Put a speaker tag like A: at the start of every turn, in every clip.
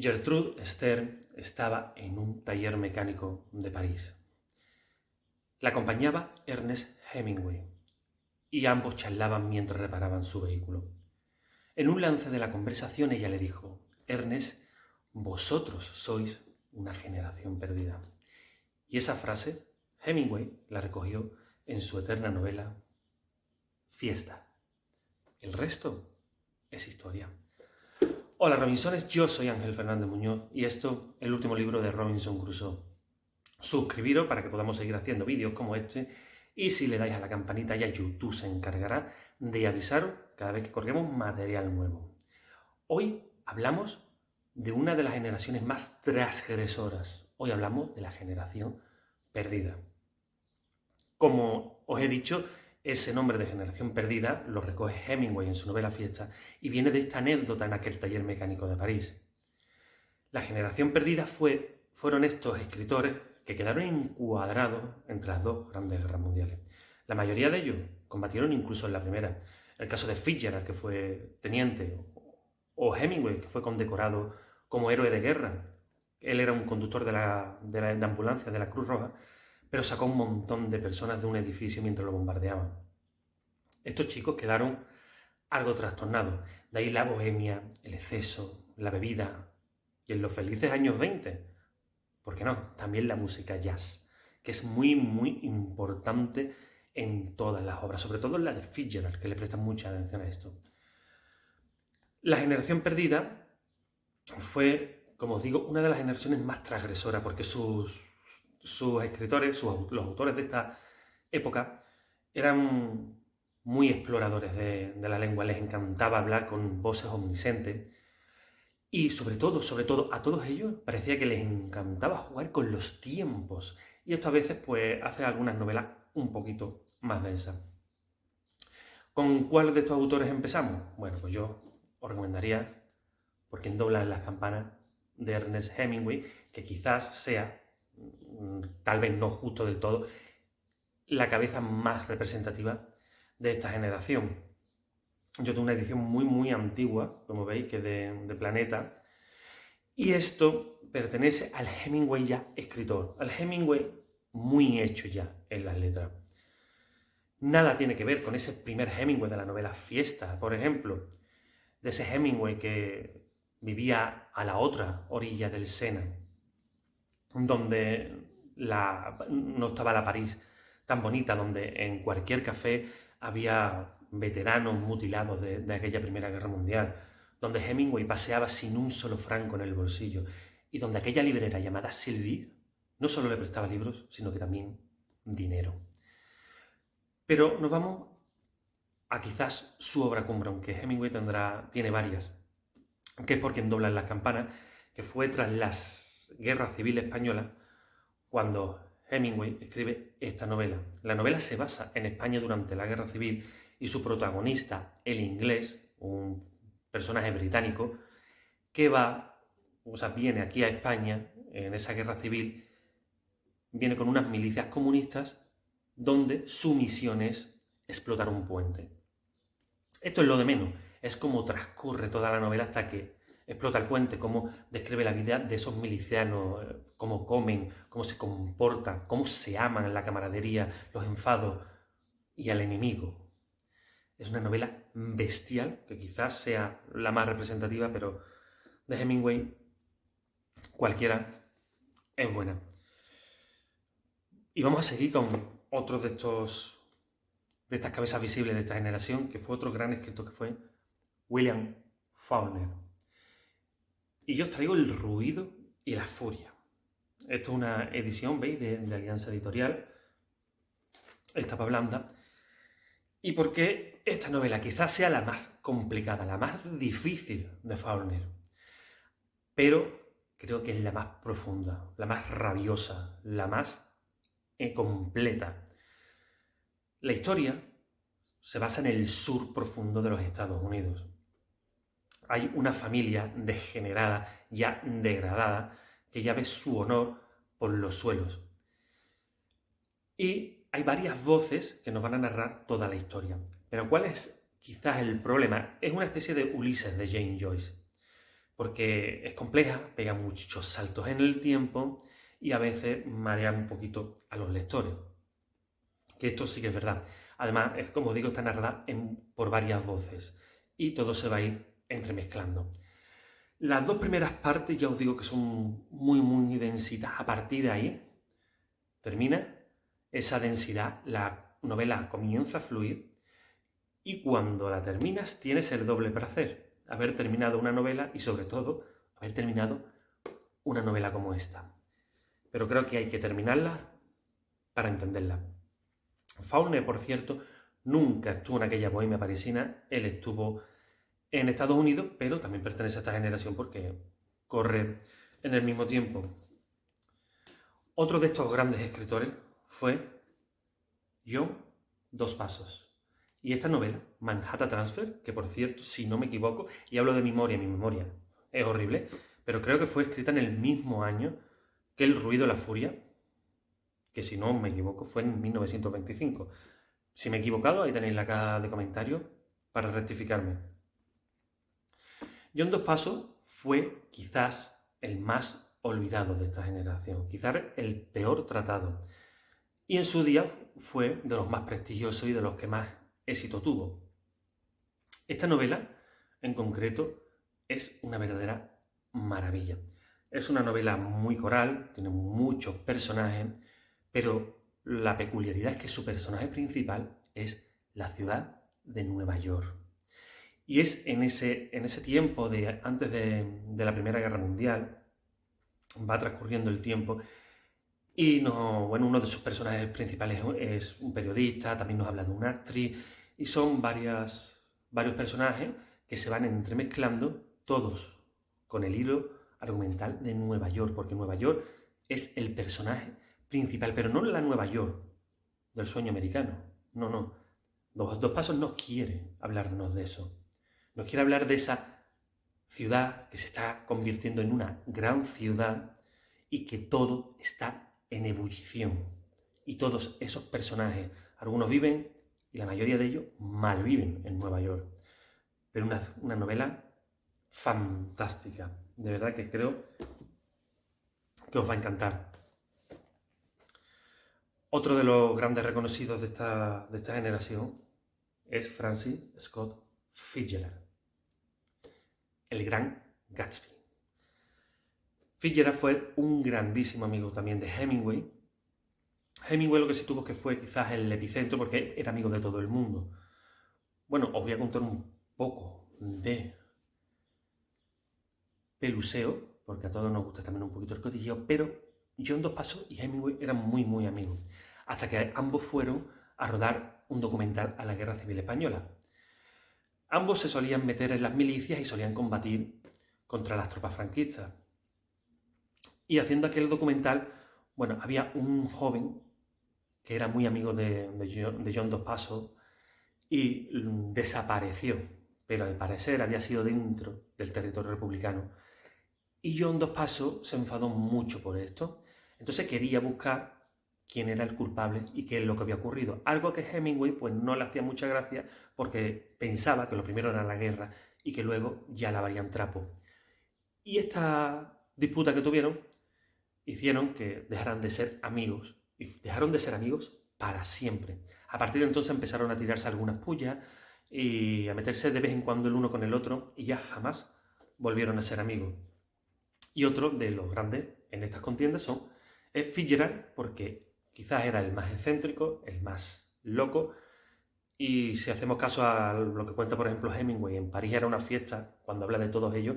A: Gertrude Stern estaba en un taller mecánico de París. La acompañaba Ernest Hemingway y ambos charlaban mientras reparaban su vehículo. En un lance de la conversación ella le dijo: Ernest, vosotros sois una generación perdida. Y esa frase Hemingway la recogió en su eterna novela Fiesta. El resto es historia. Hola Robinsones, yo soy Ángel Fernández Muñoz y esto es el último libro de Robinson Crusoe. Suscribiros para que podamos seguir haciendo vídeos como este, y si le dais a la campanita ya YouTube se encargará de avisaros cada vez que colguemos material nuevo. Hoy hablamos de una de las generaciones más transgresoras. Hoy hablamos de la generación perdida. Como os he dicho, ese nombre de generación perdida lo recoge Hemingway en su novela Fiesta y viene de esta anécdota en aquel taller mecánico de París. La generación perdida fueron estos escritores que quedaron encuadrados entre las dos grandes guerras mundiales. La mayoría de ellos combatieron incluso en la primera. El caso de Fitzgerald, que fue teniente, o Hemingway, que fue condecorado como héroe de guerra. Él era un conductor de ambulancia de la Cruz Roja, pero sacó un montón de personas de un edificio mientras lo bombardeaban. Estos chicos quedaron algo trastornados. De ahí la bohemia, el exceso, la bebida y en los felices años 20, ¿por qué no? También la música jazz, que es muy, muy importante en todas las obras, sobre todo en la de Fitzgerald, que le prestan mucha atención a esto. La generación perdida fue, como os digo, una de las generaciones más transgresoras, porque sus escritores, los autores de esta época, eran muy exploradores de la lengua, les encantaba hablar con voces omniscientes y sobre todo, a todos ellos parecía que les encantaba jugar con los tiempos, y esto a veces pues hace algunas novelas un poquito más densas. ¿Con cuál de estos autores empezamos? Bueno, pues yo os recomendaría Por quien dobla en las campanas, de Ernest Hemingway, que quizás sea, tal vez no justo del todo, la cabeza más representativa de esta generación. Yo tengo una edición muy, muy antigua, como veis, que de Planeta, y esto pertenece al Hemingway ya escritor, al Hemingway muy hecho ya en las letras. Nada tiene que ver con ese primer Hemingway de la novela Fiesta, por ejemplo, de ese Hemingway que vivía a la otra orilla del Sena, donde no estaba la París tan bonita, donde en cualquier café había veteranos mutilados de aquella Primera Guerra Mundial, donde Hemingway paseaba sin un solo franco en el bolsillo, y donde aquella librera llamada Sylvie no solo le prestaba libros, sino que también dinero. Pero nos vamos a quizás su obra cumbre, aunque Hemingway tiene varias, que es Por quien dobla en las campanas, que fue tras las guerras civiles españolas cuando Hemingway escribe esta novela. La novela se basa en España durante la guerra civil y su protagonista, el inglés, un personaje británico, que viene aquí a España en esa guerra civil, viene con unas milicias comunistas donde su misión es explotar un puente. Esto es lo de menos, es como transcurre toda la novela hasta que explota el puente, cómo describe la vida de esos milicianos, cómo comen, cómo se comportan, cómo se aman, la camaradería, los enfados y al enemigo. Es una novela bestial, que quizás sea la más representativa, pero de Hemingway cualquiera es buena. Y vamos a seguir con otros de estas cabezas visibles de esta generación, que fue otro gran escritor, que fue William Faulkner. Y yo os traigo El ruido y la furia. Esto es una edición, ¿veis?, de Alianza Editorial, tapa blanda. ¿Y por qué esta novela quizás sea la más complicada, la más difícil de Faulkner? Pero creo que es la más profunda, la más rabiosa, la más completa. La historia se basa en el sur profundo de los Estados Unidos. Hay una familia degenerada, ya degradada, que ya ve su honor por los suelos. Y hay varias voces que nos van a narrar toda la historia. Pero ¿cuál es quizás el problema? Es una especie de Ulises de James Joyce. porque es compleja, pega muchos saltos en el tiempo y a veces marea un poquito a los lectores. Que esto sí que es verdad. Además, es como digo, está narrada por varias voces y todo se va a ir entremezclando. Las dos primeras partes ya os digo que son muy, muy densitas. A partir de ahí termina esa densidad, la novela comienza a fluir y cuando la terminas tienes el doble placer. Haber terminado una novela y sobre todo haber terminado una novela como esta. Pero creo que hay que terminarla para entenderla. Faulkner, por cierto, nunca estuvo en aquella Bohemia parisina. Él estuvo en Estados Unidos, pero también pertenece a esta generación porque corre en el mismo tiempo. Otro de estos grandes escritores fue John Dos Passos. Y esta novela, Manhattan Transfer, que por cierto, si no me equivoco, y hablo de memoria, mi memoria es horrible, pero creo que fue escrita en el mismo año que El ruido de la furia, que si no me equivoco fue en 1925. Si me he equivocado, ahí tenéis la caja de comentarios para rectificarme. John Dos Passos fue quizás el más olvidado de esta generación, quizás el peor tratado. Y en su día fue de los más prestigiosos y de los que más éxito tuvo. Esta novela, en concreto, es una verdadera maravilla. Es una novela muy coral, tiene muchos personajes, pero la peculiaridad es que su personaje principal es la ciudad de Nueva York. Y es en ese tiempo, antes de la Primera Guerra Mundial, va transcurriendo el tiempo, y uno de sus personajes principales es un periodista, también nos habla de una actriz, y son varios personajes que se van entremezclando, todos con el hilo argumental de Nueva York, porque Nueva York es el personaje principal, pero no la Nueva York del sueño americano, no. Dos Pasos no quiere hablarnos de eso. Nos quiere hablar de esa ciudad que se está convirtiendo en una gran ciudad y que todo está en ebullición. Y todos esos personajes, algunos viven y la mayoría de ellos malviven en Nueva York. Pero una novela fantástica. De verdad que creo que os va a encantar. Otro de los grandes reconocidos de esta generación es Francis Scott Fitzgerald, el gran Gatsby. Fitzgerald fue un grandísimo amigo también de Hemingway. Hemingway lo que sí tuvo que fue quizás el epicentro porque era amigo de todo el mundo. Bueno, os voy a contar un poco de peluseo, porque a todos nos gusta también un poquito el cotilleo, pero John Dos Passos y Hemingway eran muy, muy amigos, hasta que ambos fueron a rodar un documental a la Guerra Civil Española. Ambos se solían meter en las milicias y solían combatir contra las tropas franquistas. Y haciendo aquel documental, bueno, había un joven que era muy amigo de John Dos Passos y desapareció, pero al parecer había sido dentro del territorio republicano. Y John Dos Passos se enfadó mucho por esto, entonces quería buscar quién era el culpable y qué es lo que había ocurrido. Algo que Hemingway pues no le hacía mucha gracia porque pensaba que lo primero era la guerra y que luego ya lavarían trapo. Y esta disputa que tuvieron hicieron que dejaran de ser amigos, y dejaron de ser amigos para siempre. A partir de entonces empezaron a tirarse algunas pullas y a meterse de vez en cuando el uno con el otro y ya jamás volvieron a ser amigos. Y otro de los grandes en estas contiendas es Fitzgerald, porque quizás era el más excéntrico, el más loco, y si hacemos caso a lo que cuenta por ejemplo Hemingway, en París era una fiesta, cuando habla de todos ellos,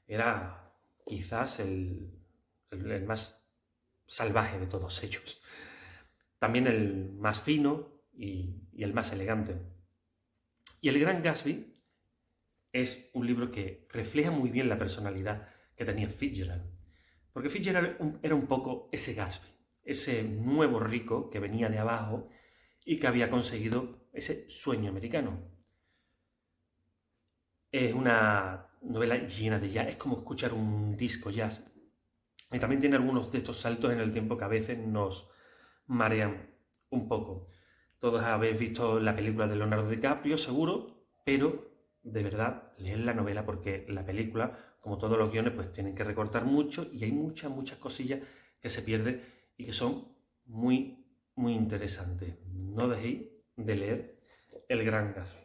A: era quizás el más salvaje de todos ellos. También el más fino y el más elegante. Y El Gran Gatsby es un libro que refleja muy bien la personalidad que tenía Fitzgerald. Porque Fitzgerald era un poco ese Gatsby, ese nuevo rico que venía de abajo y que había conseguido ese sueño americano. Es una novela llena de jazz, es como escuchar un disco jazz. Y también tiene algunos de estos saltos en el tiempo que a veces nos marean un poco. Todos habéis visto la película de Leonardo DiCaprio, seguro, pero de verdad leer la novela porque la película, como todos los guiones, pues tienen que recortar mucho y hay muchas, muchas cosillas que se pierden y que son muy, muy interesantes. No dejéis de leer El Gran Gatsby.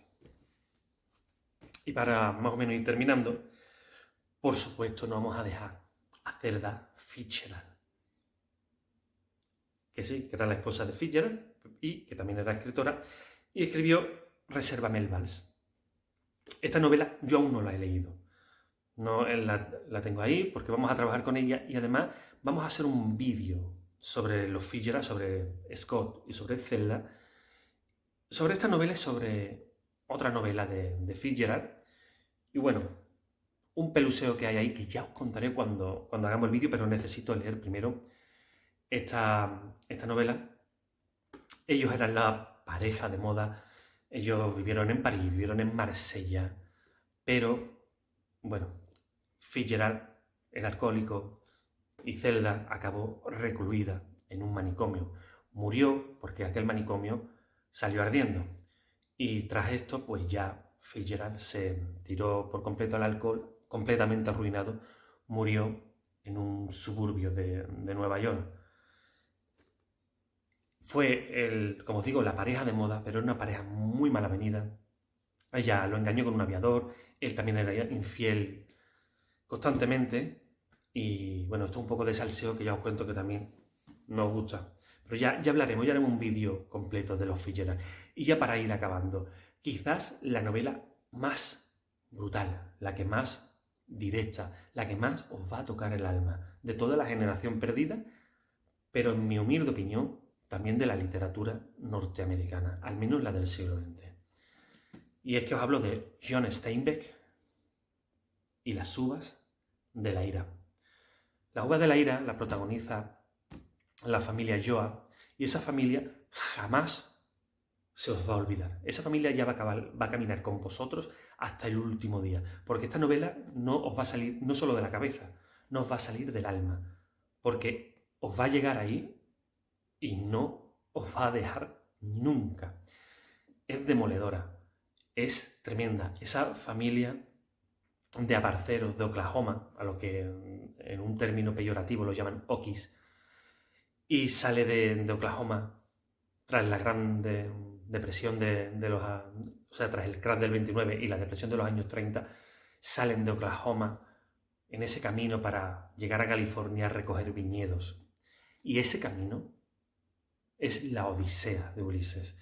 A: Y para más o menos ir terminando, por supuesto no vamos a dejar a Zelda Fitzgerald, que sí, que era la esposa de Fitzgerald y que también era escritora, y escribió Resérvame el vals. Esta novela yo aún no la he leído. No la tengo ahí porque vamos a trabajar con ella y además vamos a hacer un vídeo sobre los Fitzgerald, sobre Scott y sobre Zelda, sobre esta novela y sobre otra novela de Fitzgerald. Y bueno, un peluseo que hay ahí que ya os contaré cuando hagamos el vídeo, pero necesito leer primero esta novela. Ellos eran la pareja de moda, ellos vivieron en París, vivieron en Marsella, pero bueno, Fitzgerald era alcohólico y Zelda acabó recluida en un manicomio. Murió porque aquel manicomio salió ardiendo. Y tras esto, pues ya Fitzgerald se tiró por completo al alcohol, completamente arruinado, murió en un suburbio de Nueva York. Fue, como os digo, la pareja de moda, pero era una pareja muy mal avenida. Ella lo engañó con un aviador, él también era infiel constantemente. Y bueno, esto es un poco de salseo que ya os cuento que también nos gusta. Pero ya hablaremos, ya haremos un vídeo completo de los Fitzgerald. Y ya para ir acabando, quizás la novela más brutal, la que más directa, la que más os va a tocar el alma de toda la generación perdida, pero en mi humilde opinión, también de la literatura norteamericana, al menos la del siglo XX. Y es que os hablo de John Steinbeck y las uvas de la ira. Las uvas de la ira la protagoniza la familia Joa y esa familia jamás se os va a olvidar. Esa familia ya va a caminar con vosotros hasta el último día, porque esta novela no os va a salir no solo de la cabeza, no os va a salir del alma, porque os va a llegar ahí y no os va a dejar nunca. Es demoledora, es tremenda. Esa familia de aparceros de Oklahoma, a lo que en un término peyorativo lo llaman Okies, y sale de Oklahoma tras la gran depresión o sea, tras el crash del 29 y la depresión de los años 30, salen de Oklahoma en ese camino para llegar a California a recoger viñedos. Y ese camino es la odisea de Ulises.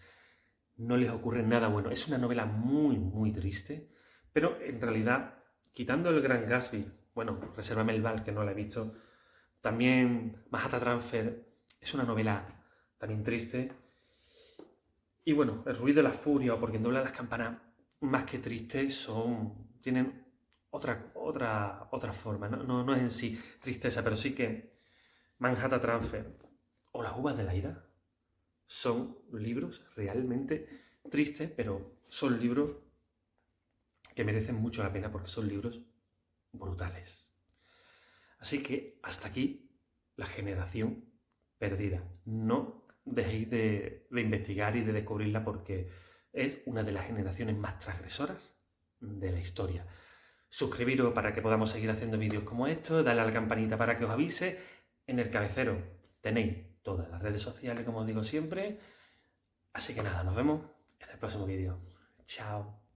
A: No les ocurre nada bueno. Es una novela muy, muy triste, pero en realidad, quitando El Gran Gatsby, bueno, Resérvame el Vals, que no la he visto, también Manhattan Transfer es una novela también triste. Y bueno, El ruido de la furia o Por quien dobla las campanas, más que tristes, tienen otra forma. No es en sí tristeza, pero sí que Manhattan Transfer o Las uvas de la ira son libros realmente tristes, pero son libros que merecen mucho la pena porque son libros brutales. Así que hasta aquí la generación perdida. No dejéis de investigar y de descubrirla porque es una de las generaciones más transgresoras de la historia. Suscribiros para que podamos seguir haciendo vídeos como estos, dale a la campanita para que os avise. En el cabecero tenéis todas las redes sociales, como os digo siempre. Así que nada, nos vemos en el próximo vídeo. Chao.